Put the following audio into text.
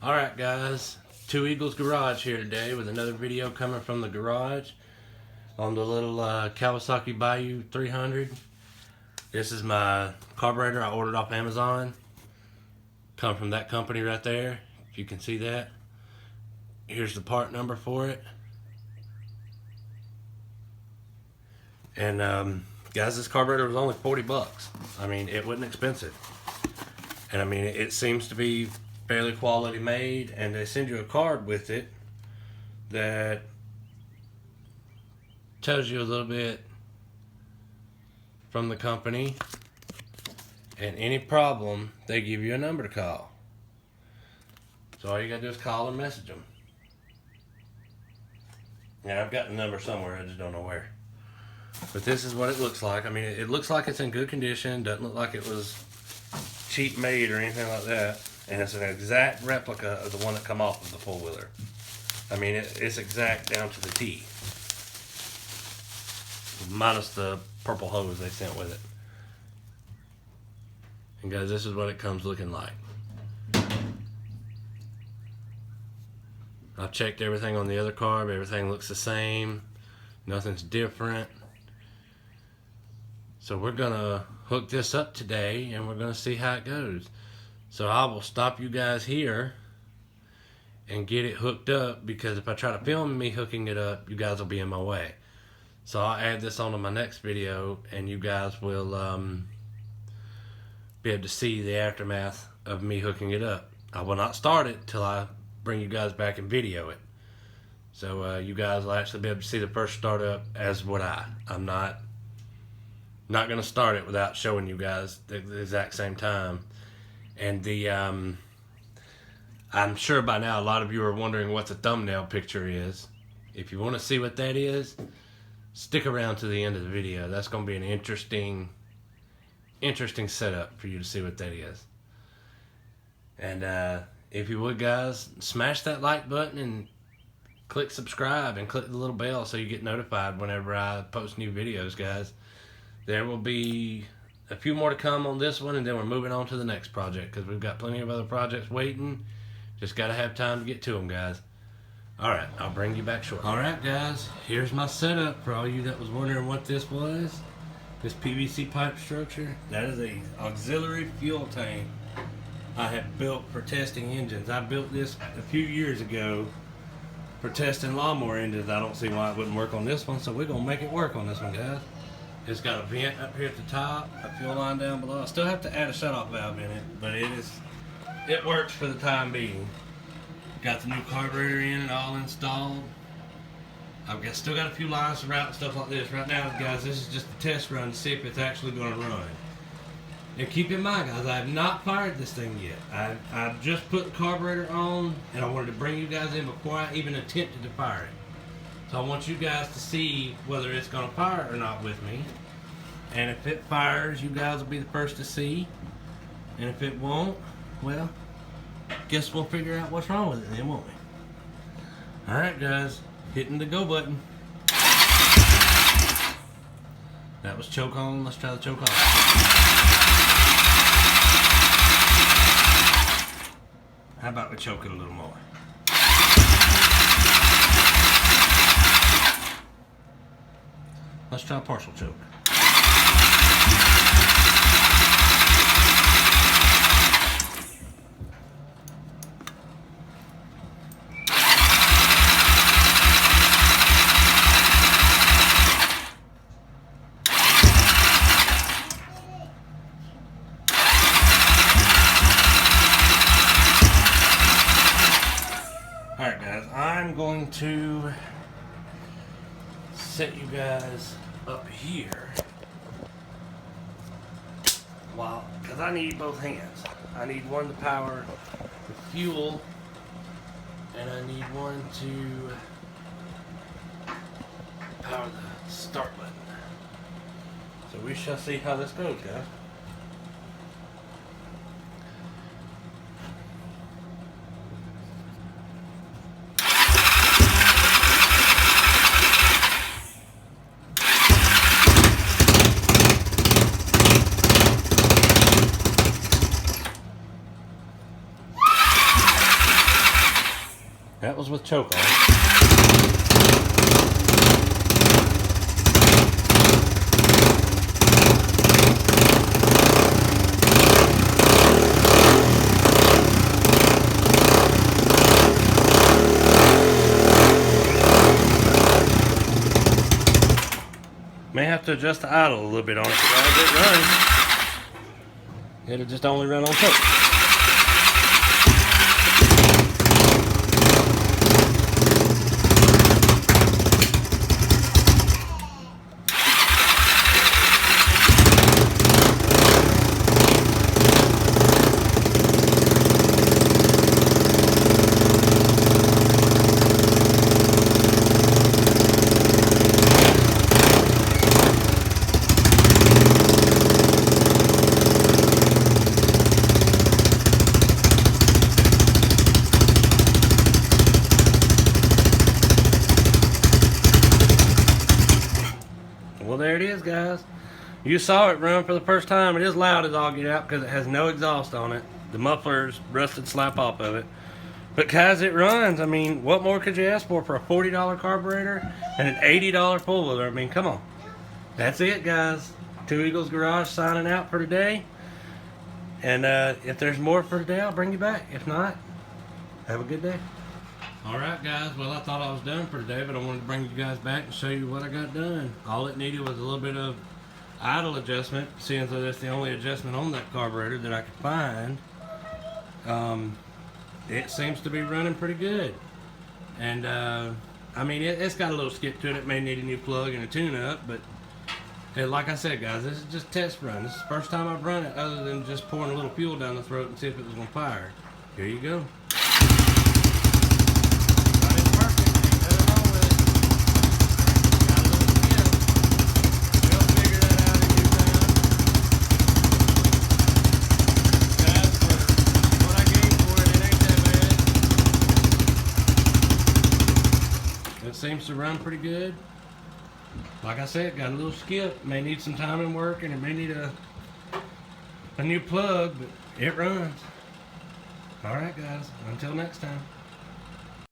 Alright guys, Two Eagles Garage here today with another video coming from the garage on the little Kawasaki Bayou 300. This is my carburetor I ordered off Amazon. Come from that company right there, if you can see that. Here's the part number for it. And guys, this carburetor was only 40 bucks. I mean, it wasn't expensive. And I mean, it seems to be fairly quality made, and they send you a card with it that tells you a little bit from the company, and any problem they give you a number to call. So all you gotta do is call or message them. Yeah, I've got the number somewhere, I just don't know where. But this is what it looks like. I mean, it looks like it's in good condition. Doesn't look like it was cheap made or anything like that. And it's an exact replica of the one that come off of the four-wheeler. I mean, it's exact down to the T. Minus the purple hose they sent with it. And guys, this is what it comes looking like. I've checked everything on the other carb. Everything looks the same. Nothing's different. So we're gonna hook this up today and we're gonna see how it goes. So I will stop you guys here and get it hooked up, because if I try to film me hooking it up, you guys will be in my way. So I'll add this on to my next video and you guys will be able to see the aftermath of me hooking it up. I will not start it till I bring you guys back and video it. So you guys will actually be able to see the first startup as would I. I'm not going to start it without showing you guys the exact same time. And the I'm sure by now a lot of you are wondering what the thumbnail picture is. If you want to see what that is, stick around to the end of the video. That's going to be an interesting setup for you to see what that is. And if you would, guys, smash that like button and click subscribe and click the little bell so you get notified whenever I post new videos, guys. There will be a few more to come on this one, and then we're moving on to the next project, because we've got plenty of other projects waiting. Just got to have time to get to them, guys. Alright, I'll bring you back shortly. Alright, guys, here's my setup for all you that was wondering what this was. This PVC pipe structure, that is a auxiliary fuel tank I have built for testing engines. I built this a few years ago for testing lawnmower engines. I don't see why it wouldn't work on this one, so we're going to make it work on this one, guys. It's got a vent up here at the top, a fuel line down below. I still have to add a shutoff valve in it, but it works for the time being. Got the new carburetor in and all installed. Still got a few lines to route and stuff like this. Right now, guys, this is just a test run to see if it's actually going to run. And keep in mind, guys, I have not fired this thing yet. I've just put the carburetor on, and I wanted to bring you guys in before I even attempted to fire it. So I want you guys to see whether it's going to fire or not with me. And if it fires, you guys will be the first to see. And if it won't, well, guess we'll figure out what's wrong with it then, won't we? Alright, guys, hitting the go button. That was choke on. Let's try the choke off. How about we choke it a little more? Let's try a partial choke. Alright, guys, I'm going to set you guys up here, because I need both hands. I need one to power the fuel, and I need one to power the start button. So we shall see how this goes, guys. That was with choke on. May have to adjust the idle a little bit on it, but as it runs, it'll just only run on choke. Well, there it is, guys. You saw it run for the first time. It is loud as all get out because it has no exhaust on it. The muffler's rusted slap off of it. But guys, it runs. I mean, what more could you ask for a $40 carburetor and an $80 four-wheeler? I mean, come on. That's it, guys. Two Eagles Garage signing out for today. And if there's more for today, I'll bring you back. If not, have a good day. Alright guys, well I thought I was done for today, but I wanted to bring you guys back and show you what I got done. All it needed was a little bit of idle adjustment, seeing as though that's the only adjustment on that carburetor that I could find. It seems to be running pretty good. And I mean, it's got a little skip to it. It may need a new plug and a tune-up, but like I said guys, this is just a test run. This is the first time I've run it other than just pouring a little fuel down the throat and see if it was going to fire. Here you go. Seems to run pretty good. Like I said, got a little skip. May need some timing work and it may need a new plug, but it runs. Alright guys, until next time.